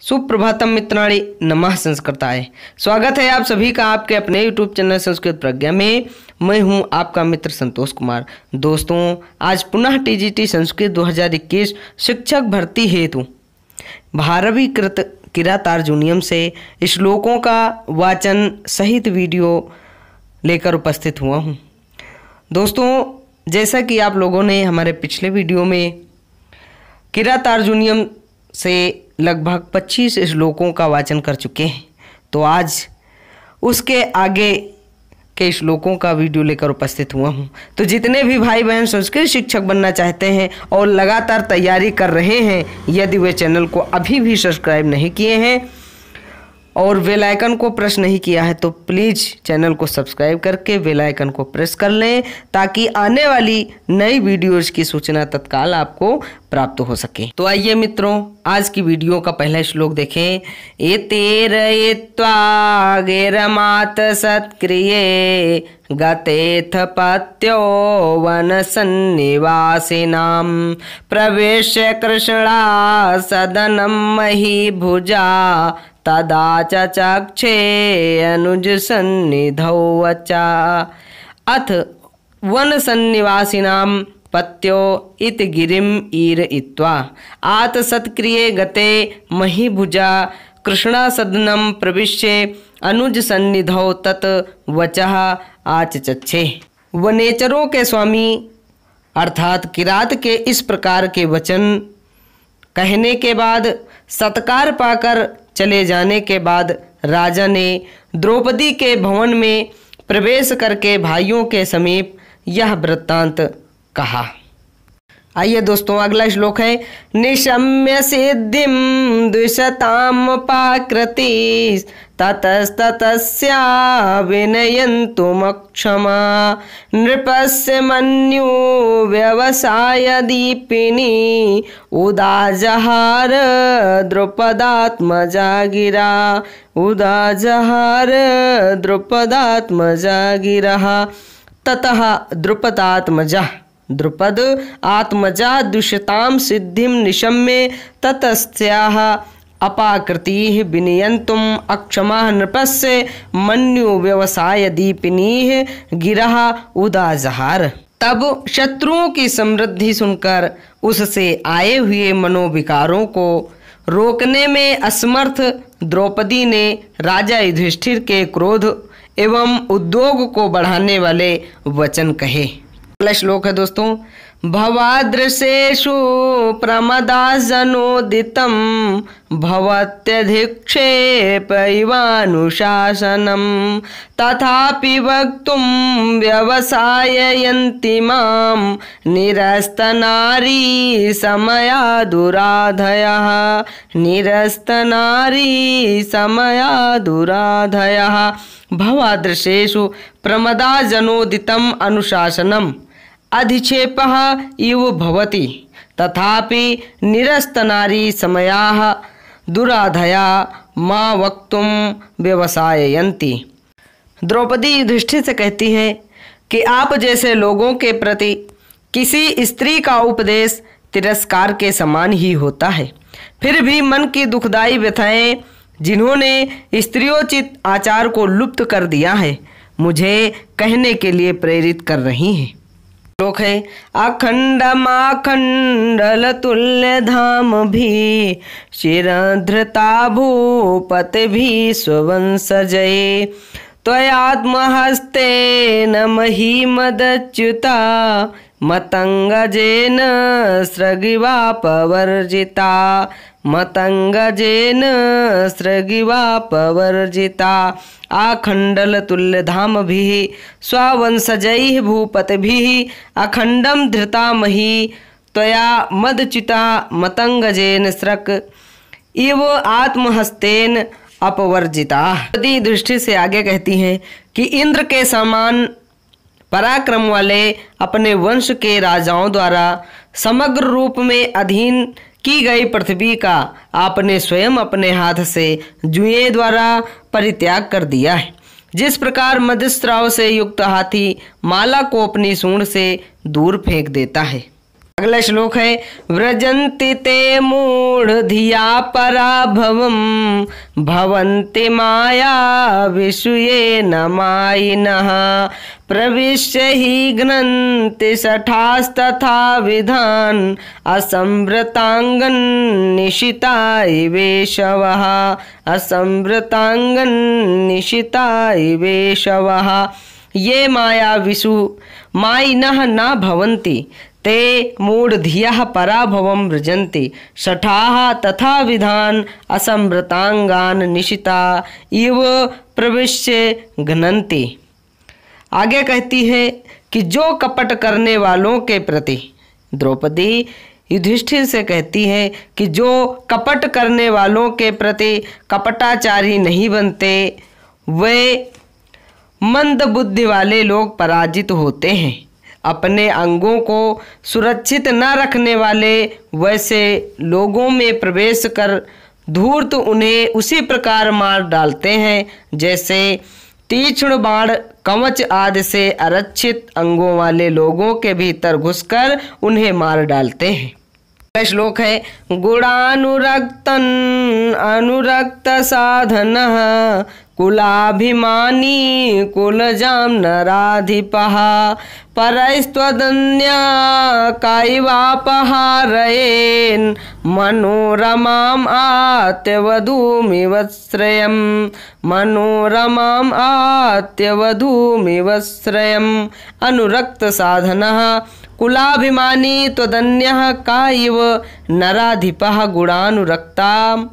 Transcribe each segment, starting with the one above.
सुप्रभातम मित्राणि नमः संस्कृताय। स्वागत है आप सभी का आपके अपने YouTube चैनल संस्कृत प्रज्ञा में। मैं हूं आपका मित्र संतोष कुमार। दोस्तों, आज पुनः TGT संस्कृत 2021 शिक्षक भर्ती हेतु 12वीं किरातार्जुनीयम से श्लोकों का वाचन सहित वीडियो लेकर उपस्थित हुआ हूं। दोस्तों, जैसा कि आप लोगों ने हमारे पिछले वीडियो में किरातार्जुनीयम से लगभग 25 श्लोकों का वाचन कर चुके हैं, तो आज उसके आगे के श्लोकों का वीडियो लेकर उपस्थित हुआ हूं। तो जितने भी भाई बहन संस्कृत शिक्षक बनना चाहते हैं और लगातार तैयारी कर रहे हैं, यदि वे चैनल को अभी भी सब्सक्राइब नहीं किए हैं और बेल आइकन को प्रेस नहीं किया है, तो प्लीज़ चैनल को सब्सक्राइब करके बेल आइकन को प्रेस कर लें, ताकि आने वाली नई वीडियोज़ की सूचना तत्काल आपको प्राप्त हो सके। तो आइए मित्रों, आज की वीडियो का पहला श्लोक देखें। एतेरयित्वा गेरमात सत्क्रिये गतेथ पत्यो वन सन्निवासिनां प्रवेश्य कृष्णा सदनं महीभुजा तदा चक्षे अनुज सन्निधौ वचा। अथ वन सन्निवासिनां पत्यो इत गिरिम ईरयित्वा आत सत्क्रिये गते महीभुजा कृष्णा सदनं प्रविश्य अनुज सन्निधौ तत वचः आचचक्षे। वनेचरों के स्वामी अर्थात किरात के इस प्रकार के वचन कहने के बाद सत्कार पाकर चले जाने के बाद राजा ने द्रौपदी के भवन में प्रवेश करके भाइयों के समीप यह वृत्तांत कहा। आइए दोस्तों, अगला श्लोक है। निशम्य सिद्धिं द्विषतामुपाकृति ततस्ततस्या विनयन्तुमक्षमा नृपस्य मन्यु व्यवसाय दीपिनी उदाजहार द्रुपदात्मजा गिरा उदाजहार द्रुपदात्मजा गिरः ततः द्रुपदात्मजा द्रुपद आत्मजा दुष्यतां सिद्धिं निशम्य ततस्याः अपाकृतिः विनयन्तुम अक्षमा नृपस्य मन्यु व्यवसाय दीपिनीः गिरः उदाजहार। तब शत्रुओं की समृद्धि सुनकर उससे आए हुए मनोविकारों को रोकने में असमर्थ द्रौपदी ने राजा युधिष्ठिर के क्रोध एवं उद्योग को बढ़ाने वाले वचन कहे। अगला श्लोक है दोस्तों। भवादृशेषु प्रमदासनोदितं भवत्यधिक्षेप इवानुशासनं तथापि वक्तुं व्यवसाययन्ति मां निरस्तनारी समया दुराधयः निरस्तनारी समया दुराधयः। भवादृशेषु प्रमदाजनोदितम् अनुशासनम् अधिक्षेपः इव भवति तथापि निरस्तनारी समयाः दुराधया मा वक्तुं व्यवसाययन्ति। द्रौपदी युधिष्ठिर से कहती है कि आप जैसे लोगों के प्रति किसी स्त्री का उपदेश तिरस्कार के समान ही होता है। फिर भी मन की दुखदायी व्यथाएं जिन्होंने स्त्रियोचित आचार को लुप्त कर दिया है, मुझे कहने के लिए प्रेरित कर रही हैं। श्लोक है। अखंडमाखंडल तुल्य धाम भी शिरधृता भूपति भी स्वंसजये त्वयात्महस्तेन महीमदच्युता मतंगजेन सृगिवापवर्जिता मतंगजेन सृगिवापवर्जिता आखंडल तुल्यधाम भी स्वंसजैः भूपतिभिः अखंडम धृता मही त्वया मदच्युता मतंगजेन सृक् इव आत्महस्तेन अपवर्जिता। दृष्टि से आगे कहती हैं कि इंद्र के समान पराक्रम वाले अपने वंश के राजाओं द्वारा समग्र रूप में अधीन की गई पृथ्वी का आपने स्वयं अपने हाथ से जुए द्वारा परित्याग कर दिया है। जिस प्रकार मध्यस्राव से युक्त हाथी माला को अपनी सूंड से दूर फेंक देता है। अगला श्लोक है व्रजन्ति ते मूढ़धिया पराभवम भवन्ति माया विषये न मायिनः प्रविश्य हि घ्नन्ति शठास्तथा विधान असंवृतांगन निशिता इवेशवः असंवृतांगन निशिता इवेशवः ये माया विषु मायिनः न भवन्ति ते मूढ़धियः पराभवं व्रजन्ति शठाः तथा विधान असंवृतांगान निशिता इव प्रविश्य घ्नन्ति। आगे कहती है कि जो कपट करने वालों के प्रति, द्रौपदी युधिष्ठिर से कहती है कि जो कपट करने वालों के प्रति कपटाचारी नहीं बनते वे मंद बुद्धि वाले लोग पराजित होते हैं। अपने अंगों को सुरक्षित न रखने वाले वैसे लोगों में प्रवेश कर धूर्त उन्हें उसी प्रकार मार डालते हैं जैसे तीक्ष्ण बाण कवच आदि से आरक्षित अंगों वाले लोगों के भीतर घुसकर उन्हें मार डालते हैं। श्लोक है गुणानुरक्तन अनुरक्त साधनः कुलाभिमानी कुलजाम नराधिपः परस्त्वदन्या कायवापहारयेन् मनोरमाम् आत्यवधूमिव श्रयम् मनोरमाम् आत्यवधूमिव श्रयम् अनुरक्त साधनः कुलाभिमानी त्वदन्यः का इव नराधिपः गुणानुरक्ताम्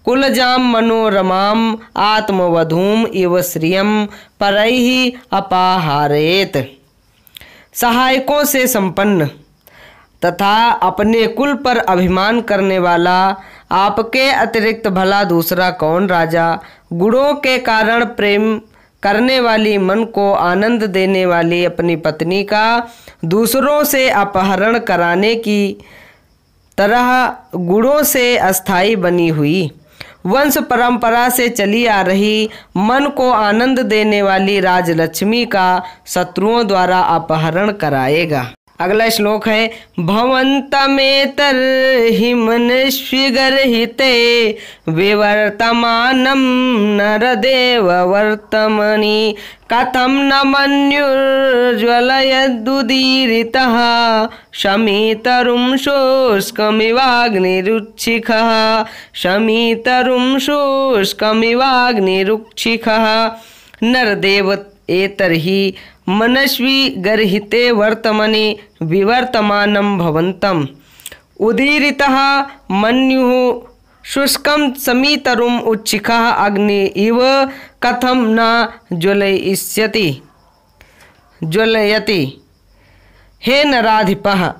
कुलजाम मनोरमाम आत्मवधूम इव श्रियम परैहि अपाहारेत। सहायकों से संपन्न तथा अपने कुल पर अभिमान करने वाला आपके अतिरिक्त भला दूसरा कौन राजा। गुणों के कारण प्रेम करने वाली मन को आनंद देने वाली अपनी पत्नी का दूसरों से अपहरण कराने की तरह गुणों से अस्थाई बनी हुई वंश परंपरा से चली आ रही मन को आनंद देने वाली राजलक्ष्मी का शत्रुओं द्वारा अपहरण कराएगा। अगला श्लोक है भवन्तमेतर हिमनस्विगर्हिते विवर्तमानं नरदेव वर्तमनि कथं न मन्युर्ज्वलयदुदीरितः शमीतरुं शुष्कमिवाग्निरुच्छिखः शमीतरुं शुष्कमिवाग्निरुच्छिखः नरदेव एतर्हि मनस्वी गर्हिते वर्तमनि विवर्तमानं भवन्तम् उदीरितः मन्युः शुष्कं समीतरुम् उच्छिखः अग्नि इव कथं न ज्वलयति। हे नराधिपः,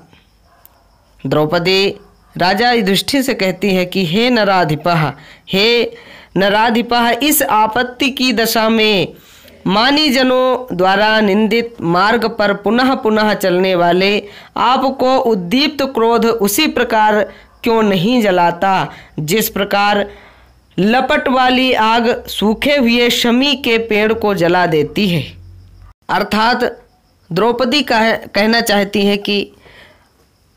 द्रौपदी राजा युधिष्ठिर से कहती है कि हे नराधिपः, हे नराधिपः, इस आपत्ति की दशा में मानी जनों द्वारा निंदित मार्ग पर पुनः पुनः चलने वाले आपको उद्दीप्त क्रोध उसी प्रकार क्यों नहीं जलाता जिस प्रकार लपट वाली आग सूखे हुए शमी के पेड़ को जला देती है। अर्थात द्रौपदी कहना चाहती है कि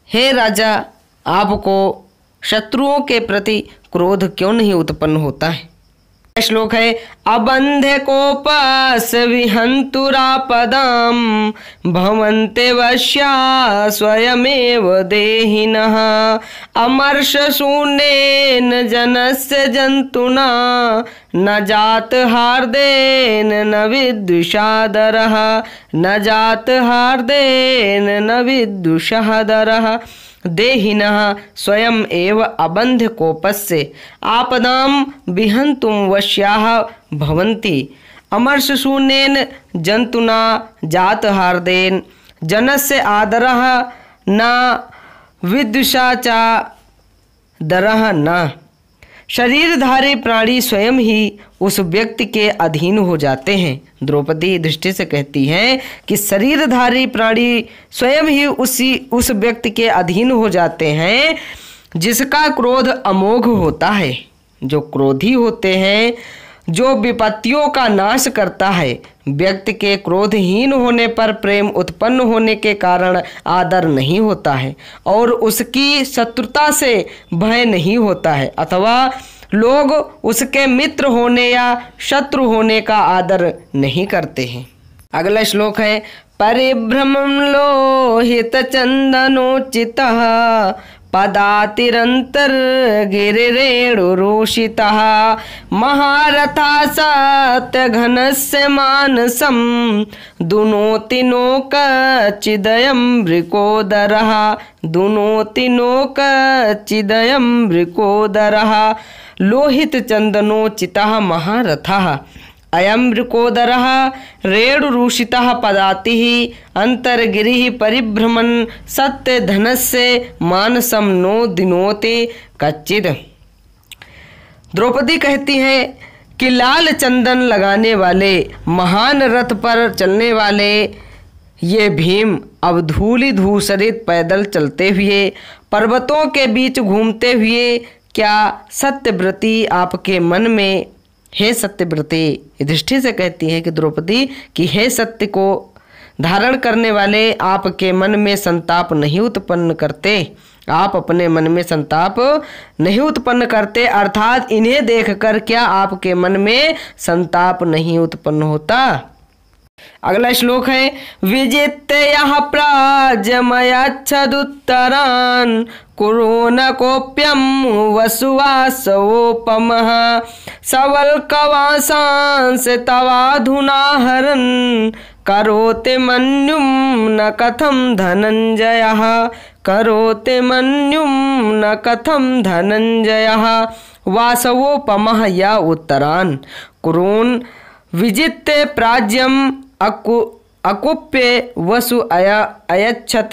हे राजा, आपको शत्रुओं के प्रति क्रोध क्यों नहीं उत्पन्न होता है। श्लोक है अबंध्य कोपस विहंतुरापदाम भवन्ते वश्या स्वयमेव देहिनः अमर्ष शून्येन जनस्य जंतुना न जात हार्देन न विद्विषादरः न जात हार्देन न विद्विषादरः देहिनः स्वयं एव अबंध्य कोपस्य आपदां विहन्तुं वश्याः भवन्ति अमर्ष शून्येन जंतुना जात हार्देन जनस्य आदरः न विद्विषाचादरः न। शरीरधारी प्राणी स्वयं ही उस व्यक्ति के अधीन हो जाते हैं। द्रौपदी दृष्टि से कहती है कि शरीरधारी प्राणी स्वयं ही उस व्यक्ति के अधीन हो जाते हैं जिसका क्रोध अमोघ होता है। जो क्रोधी होते हैं, जो विपत्तियों का नाश करता है। व्यक्ति के क्रोधहीन होने पर प्रेम उत्पन्न होने के कारण आदर नहीं होता है और उसकी शत्रुता से भय नहीं होता है, अथवा लोग उसके मित्र होने या शत्रु होने का आदर नहीं करते हैं। अगला श्लोक है परिभ्रमं लोहित चंदनोचितः पदातिरंतर गिरिरेणुरोषितः महारथा सत्य घनस्य मानसं दुनोति नोकचिदयं वृकोदरः दुनोति नोकचिदयं वृकोदरः लोहित चंदनोचितः महारथः अयं वृकोदरः रेणुरूषितः पदातिः अंतर्गिरिः परिभ्रमन् सत्य धनस्य मानसं नो दिनोति कच्चिद। द्रौपदी कहती है कि लाल चंदन लगाने वाले महान रथ पर चलने वाले ये भीम अब धूलि धूसरित पैदल चलते हुए पर्वतों के बीच घूमते हुए क्या सत्यव्रती आपके मन में, हे सत्यव्रते, युधिष्ठिर से कहती है कि द्रौपदी कि हे सत्य को धारण करने वाले आपके मन में संताप नहीं उत्पन्न करते, आप अपने मन में संताप नहीं उत्पन्न करते, अर्थात इन्हें देखकर क्या आपके मन में संताप नहीं उत्पन्न होता। अगला श्लोक है विजित्य यः प्राजमयच्छदुत्तरान् कुरु न कोप्यं वसुवासवोपमः सवल्कवासांस तवाधुना हरन् करोति मन्युं न कथं धनञ्जयः करोति मन्युं न कथं धनञ्जयः वासवोपमः या उत्तरान् कुरून् विजित्य प्राज्यम् अकुप्य वसु अयच्छत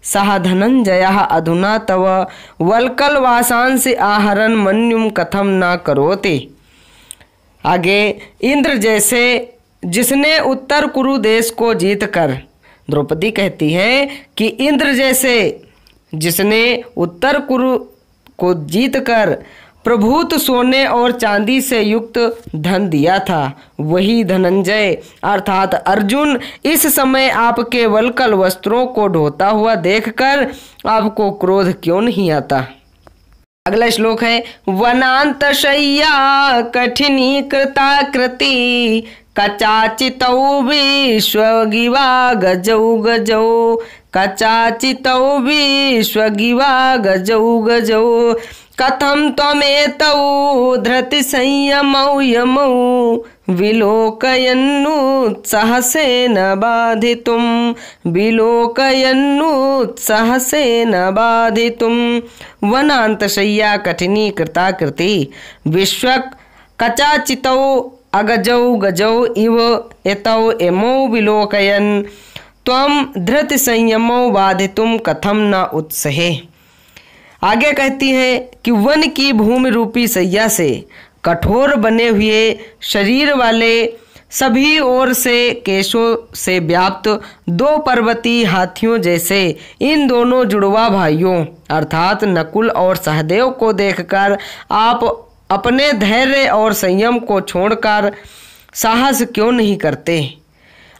सह धनंजयः अधुना तव वल्कलवासांसि आहरन् मन्युं कथम न करोति। आगे इंद्र जैसे जिसने उत्तर कुरु देश को जीतकर, द्रौपदी कहती है कि इंद्र जैसे जिसने उत्तर कुरु को जीतकर प्रभुत सोने और चांदी से युक्त धन दिया था, वही धनंजय अर्थात अर्जुन इस समय आपके वल्कल वस्त्रों को ढोता हुआ देखकर आपको क्रोध क्यों नहीं आता। अगला श्लोक है वनांत शय्या कठिनी कृताकृति कचाचितौ विश्वगिवा गजौ गजौ कचाचितौ विश्वगिवा गजौ गजौ कथं त्वमेतौ धृति संयमौ यमौ विलोकयन्नुत्साहसेन बाधितुं विलोकयन्नुत्साहसेन बाधितुं वनान्तशय्या कठिनी कृताकृति विश्वक कचाचितौ अगजौ गजौ इव एतौ एमौ विलोकयन् त्वं धृति संयमौ बाधितुं कथं न उत्सहे। आगे कहती है कि वन की भूमि रूपी सैया से कठोर बने हुए शरीर वाले सभी ओर से केशों से व्याप्त दो पर्वतीय हाथियों जैसे इन दोनों जुड़वा भाइयों अर्थात नकुल और सहदेव को देखकर आप अपने धैर्य और संयम को छोड़कर साहस क्यों नहीं करते,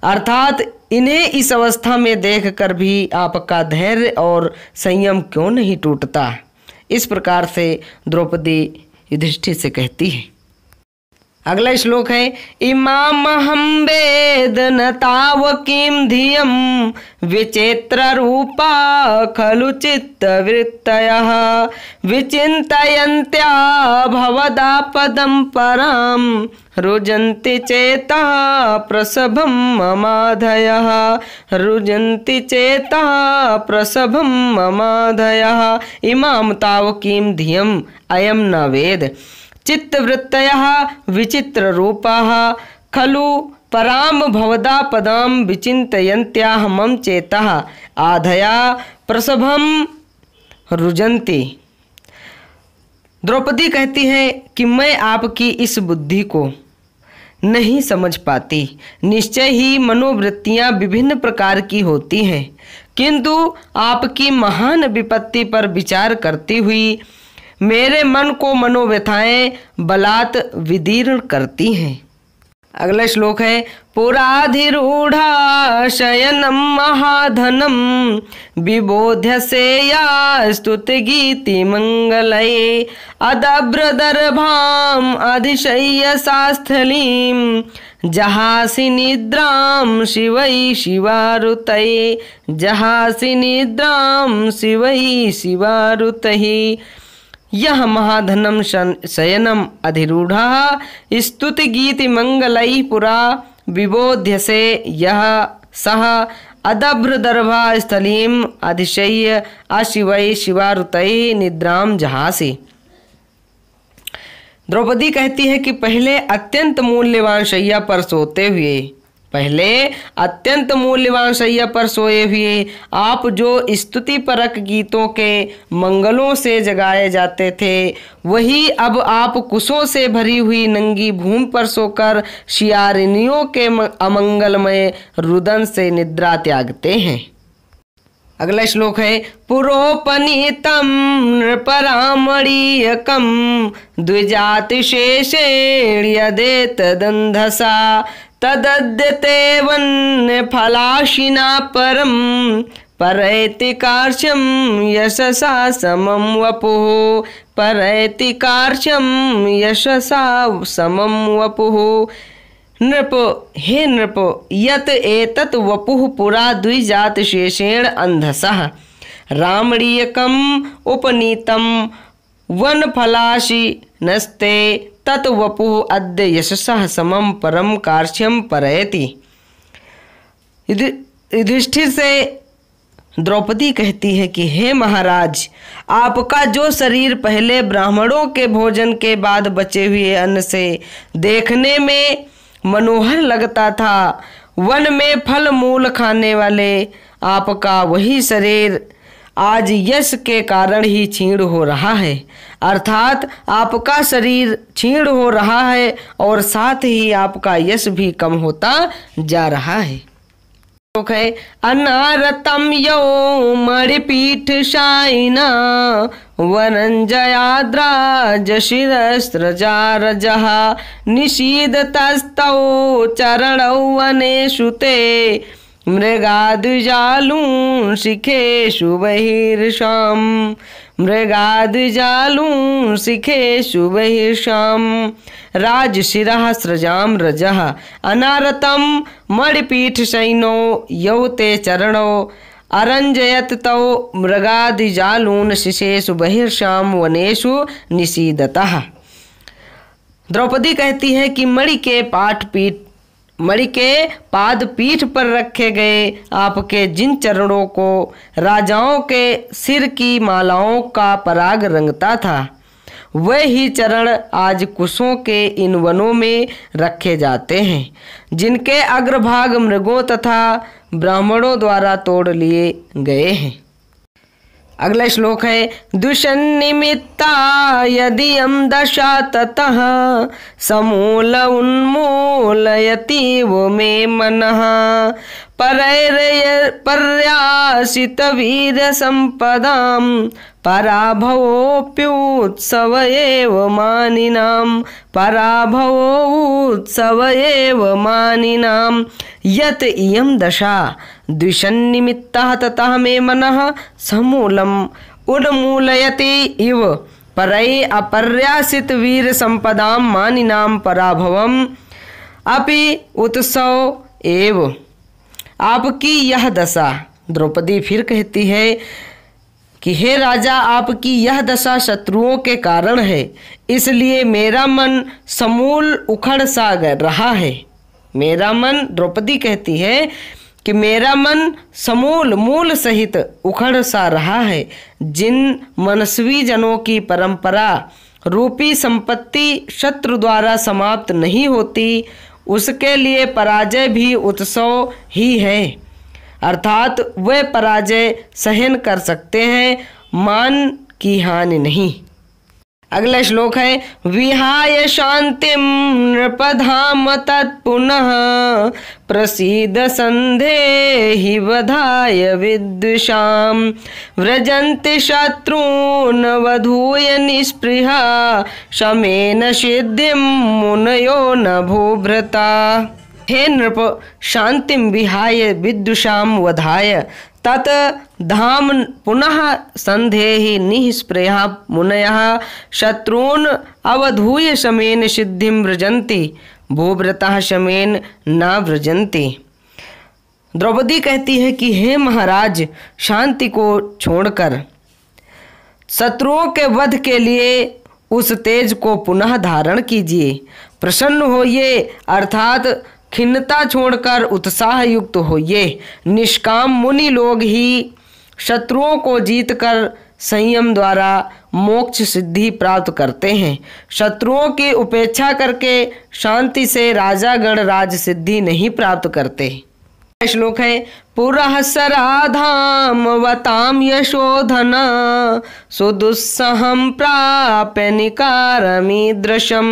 अर्थात इन्हें इस अवस्था में देखकर भी आपका धैर्य और संयम क्यों नहीं टूटता। इस प्रकार से द्रौपदी युधिष्ठिर से कहती है। अगला श्लोक है इमामहं वेद न तावकीं धियं विचित्र रूपा खलु चित्तवृत्तयः विचिन्तयन्त्या भवदापदं परां रुजन्ति चेता प्रसभं ममाधयः रुजन्ति चेता प्रसभं ममाधयः इमां तावकीं धियम् अयं न वेद चित्तवृत्तयः विचित्र रूपाः खलु पराम भवदा पदाम विचिन्तयन्त्याः मम चेतः आधया प्रसभम रुजन्ति। द्रौपदी कहती है कि मैं आपकी इस बुद्धि को नहीं समझ पाती। निश्चय ही मनोवृत्तियां विभिन्न प्रकार की होती हैं, किंतु आपकी महान विपत्ति पर विचार करती हुई मेरे मन को मनोव्यथाएं बलात् विदीर्ण करती हैं। अगला श्लोक है पुराधिरूढ़ा शयनम महाधनम विबोध्य से या स्तुति गीति मंगलये अदभ्रदर्भाम अधिशय्य सास्थलीम जहासि निद्राम शिवै शिवारुतये जहासि निद्राम शिवै शिवारुतये यह महाधनम शयनम अधिरूढ़ा स्तुति गीति मंगलई पुरा विबोध्य से यह सह अदभ्रदर्भा स्थलीम अधिशय्य अशिवै शिवारुतये निद्राम जहासी। द्रौपदी कहती है कि पहले अत्यंत मूल्यवान शैया पर सोते हुए आप जो स्तुति परक गीतों के मंगलों से जगाए जाते थे, वही अब आप कुशों से भरी हुई नंगी भूमि पर सोकर शियारिनियों के अमंगलमय रुदन से निद्रा त्यागते हैं। अगला श्लोक है पुरोपनीतम नृपरामणीयकम द्विजातिशेषेण यदेतदंधसा तदद्यते वन्य फलाशिना परम परैति कार्श्यम यशसा समम वपुः परैति कार्श्यम यशसा समम वपुः। नृप हे नृप यत एतत् वपुः पुरा द्विजात शेषेण अंधसः रामणीयकम उपनीतम वनफलाशि नस्ते तत् वपुः अद्य यशसः समम परम कार्श्यम परयति। युधिष्ठिर से द्रौपदी कहती है कि हे महाराज, आपका जो शरीर पहले ब्राह्मणों के भोजन के बाद बचे हुए अन्न से देखने में मनोहर लगता था, वन में फल मूल खाने वाले आपका वही शरीर आज यश के कारण ही क्षीण हो रहा है। अर्थात आपका शरीर क्षीण हो रहा है और साथ ही आपका यश भी कम होता जा रहा है। अनारतम यो मणिपीठ शायिना वनंजयाद्राज शिरस्रजारजः निषीदतस्तौ चरणौ वनेषु ते मृगाद्विजालूं शिखेषु बहिर्षाम् मृगाद्विजालूं शिखेषु बहिर्षाम् राजशिरः स्रजां रजः अनारतं मणिपीठ शयिनो यौ ते चरणौ अरंजयत तौ मृगादिजालून शिशेषु बहिर्षाम वनेषु निषीदतः। द्रौपदी कहती है कि मणि के पाद पीठ पर रखे गए आपके जिन चरणों को राजाओं के सिर की मालाओं का पराग रंगता था, वह ही चरण आज कुशों के इन वनों में रखे जाते हैं, जिनके अग्रभाग मृगों तथा ब्राह्मणों द्वारा तोड़ लिए गए हैं। अगला श्लोक है दुष्निमित्ता यदि दशा ततः समूल उन्मूलयति वो मे मनः पर्यासित वीर संपदाम पराभवोऽप्युत्सव एव मानिनां यत इयं दशा द्विषन्निमित्तः ततः मे मनः समूलम् उन्मूलयति इव परै अपर्यासित वीर संपदां मानिनां पराभवम् अपि उत्सव एव। आपकी यह दशा, द्रौपदी फिर कहती है कि हे राजा, आपकी यह दशा शत्रुओं के कारण है, इसलिए मेरा मन समूल उखड़ सा रहा है। मेरा मन, द्रौपदी कहती है कि मेरा मन समूल मूल सहित उखड़ सा रहा है। जिन मनस्वी जनों की परंपरा रूपी संपत्ति शत्रु द्वारा समाप्त नहीं होती, उसके लिए पराजय भी उत्सव ही है, अर्थात वे पराजय सहन कर सकते हैं, मान की हानि नहीं। अगला श्लोक है विहाय शांतिम नृपधाम तत्पुनः प्रसीद संदेहि वधाय विद्विषाम व्रजन्ति शत्रून् वधूय निस्पृहा शमेन सिद्धिं मुनयो न भूभृता। हे नृप शांतिम विहाय विद्विषाम वधाय तत धाम पुनः संधेहि निःस्पृहा मुनयः शत्रून् अवधूय शमेन सिद्धिं व्रजन्ति भूभृतः शमेन न व्रजन्ति। द्रौपदी कहती है कि हे महाराज, शांति को छोड़कर शत्रुओं के वध के लिए उस तेज को पुनः धारण कीजिए, प्रसन्न होइए अर्थात खिन्नता छोड़कर उत्साह युक्त होइए। निष्काम मुनि लोग ही शत्रुओं को जीतकर संयम द्वारा मोक्ष सिद्धि प्राप्त करते हैं। शत्रुओं की उपेक्षा करके शांति से राजागण राज सिद्धि नहीं प्राप्त करते। श्लोक है पुरःसराधाम वताम यशोधन सुदुस्सहं प्राप्य निकारमीदृशं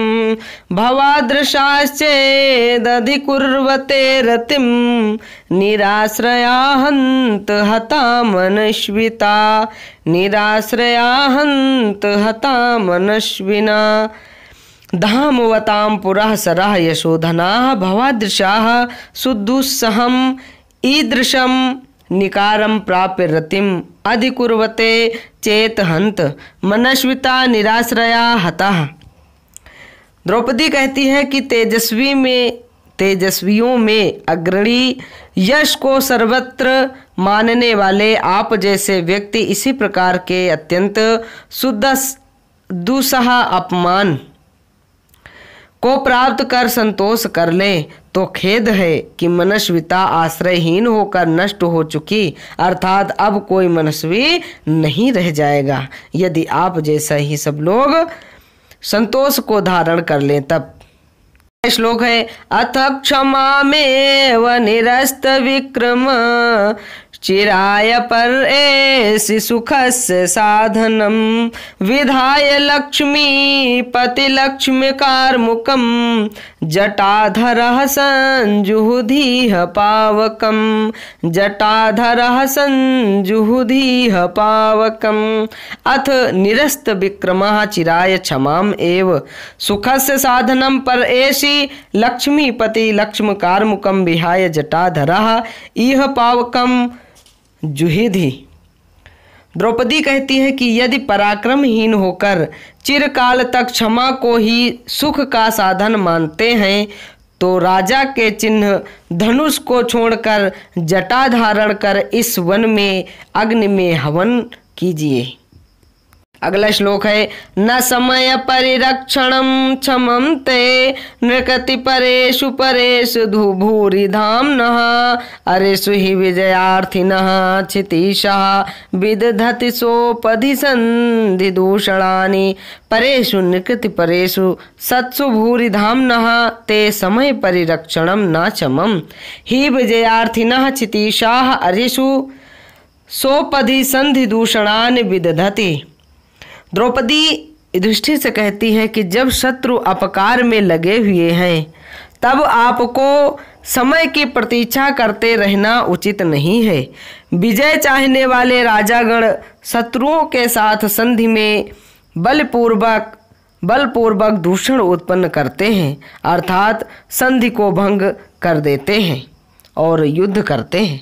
भवादृशाश्चेदधिकुर्वते रतिं निराश्रयाहन्त हतामनश्विता निराश्रयाहन्त हतामनश्विना। धामवतां पुरः सरः यशोधनाः भवादृशाः सुदुस्सहम् ईदृशं निकारं प्राप्य रतिम् अधिकुर्वते चेत हन्त मनश्विता निराश्रया हताः। द्रौपदी कहती है कि तेजस्वियों में अग्रणी यश को सर्वत्र मानने वाले आप जैसे व्यक्ति इसी प्रकार के अत्यंत दुस्सह अपमान को प्राप्त कर संतोष कर ले तो खेद है कि मनस्विता आश्रयहीन होकर नष्ट हो चुकी, अर्थात अब कोई मनस्वी नहीं रह जाएगा यदि आप जैसा ही सब लोग संतोष को धारण कर लें तब। श्लोक है अथ क्षमामेव निरस्त विक्रम चिराय परेसि सुखस्य साधनं विधाय लक्ष्मी पति लक्ष्मी कार्मुकं जटाधरः संजुहुधीह पावकं जटाधरः संजुहुधीह पावकं। अथ निरस्त विक्रमः चिराय क्षमाम एव सुखस्य साधनं परेसि लक्ष्मीपति लक्ष्म कार्मुकं विहाय जटाधरः इह पावकं जुहिधि। द्रौपदी कहती है कि यदि पराक्रमहीन होकर चिरकाल तक क्षमा को ही सुख का साधन मानते हैं तो राजा के चिन्ह धनुष को छोड़कर जटा धारण कर इस वन में अग्नि में हवन कीजिए। अगला श्लोक है न समय परिरक्षणं क्षमं ते नृकति परेषु परेषु भूरि धाम्नः अरेषु हि विजयार्थिनः क्षितीशः विदधति सोपधि संधि दूषणानि परेषु नृकति परेषु सत्सु भूरि धाम्नः ते समय परिरक्षणं न क्षमं हि विजयार्थिनः क्षितीशाः अरेषु सोपधि संधि दूषणानि विदधति। द्रौपदी युधिष्ठिर से कहती है कि जब शत्रु अपकार में लगे हुए हैं तब आपको समय की प्रतीक्षा करते रहना उचित नहीं है। विजय चाहने वाले राजागण शत्रुओं के साथ संधि में बलपूर्वक दूषण उत्पन्न करते हैं, अर्थात संधि को भंग कर देते हैं और युद्ध करते हैं।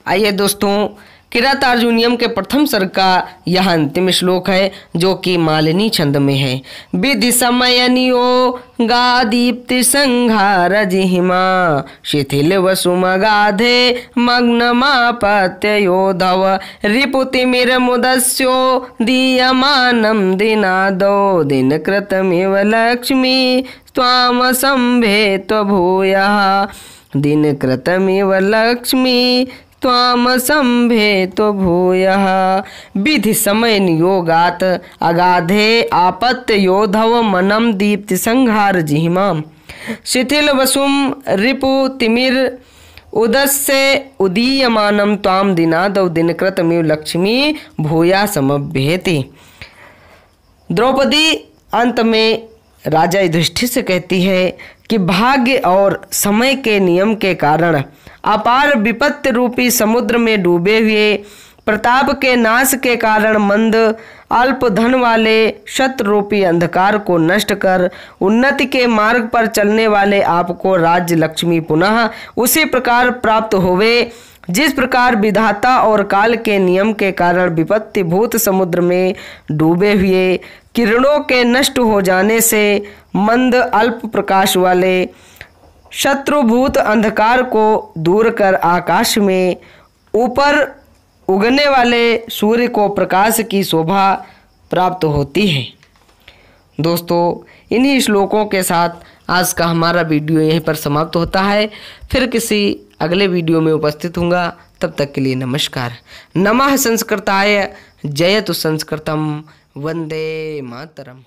आइए दोस्तों, किरात अर्जुनियम के प्रथम सर्ग का यह अंतिम श्लोक है जो कि मालिनी छंद में है। विधि समय नियो दीप्ति संहार जिहिमा शिथिल वसुमगाधे मग्नमापत्य योधव रिपुतिमिर मुदस्यो दीयमानं दिनादो दिनकृतमिव लक्ष्मी त्वां संभेत भूयः दिनकृतमिव लक्ष्मी त्वां संभेत भूयः। विधि समय नियोगात अगाधे आपत्य योधव मनम दीप्ति संहार जिहिमा शिथिल वसुम रिपु तिमिर उदस्य उदीयमानं त्वां दिनादौ दिनकृतमिव लक्ष्मी भूया समभ्येति। द्रौपदी अंत में राजा युधिष्ठिर से कहती है कि भाग्य और समय के नियम के कारण अपार विपत्ति रूपी समुद्र में डूबे हुए प्रताप के नाश के कारण मंद अल्प धन वाले शत्रु रूपी अंधकार को नष्ट कर उन्नति के मार्ग पर चलने वाले आपको राज्य लक्ष्मी पुनः उसी प्रकार प्राप्त होवे जिस प्रकार विधाता और काल के नियम के कारण विपत्ति भूत समुद्र में डूबे हुए किरणों के नष्ट हो जाने से मंद अल्प प्रकाश वाले शत्रुभूत अंधकार को दूर कर आकाश में ऊपर उगने वाले सूर्य को प्रकाश की शोभा प्राप्त होती है। दोस्तों, इन्हीं श्लोकों के साथ आज का हमारा वीडियो यहीं पर समाप्त होता है। फिर किसी अगले वीडियो में उपस्थित होऊंगा। तब तक के लिए नमस्कार। नमः संस्कृताय, जयतु संस्कृतम, वंदे मातरम।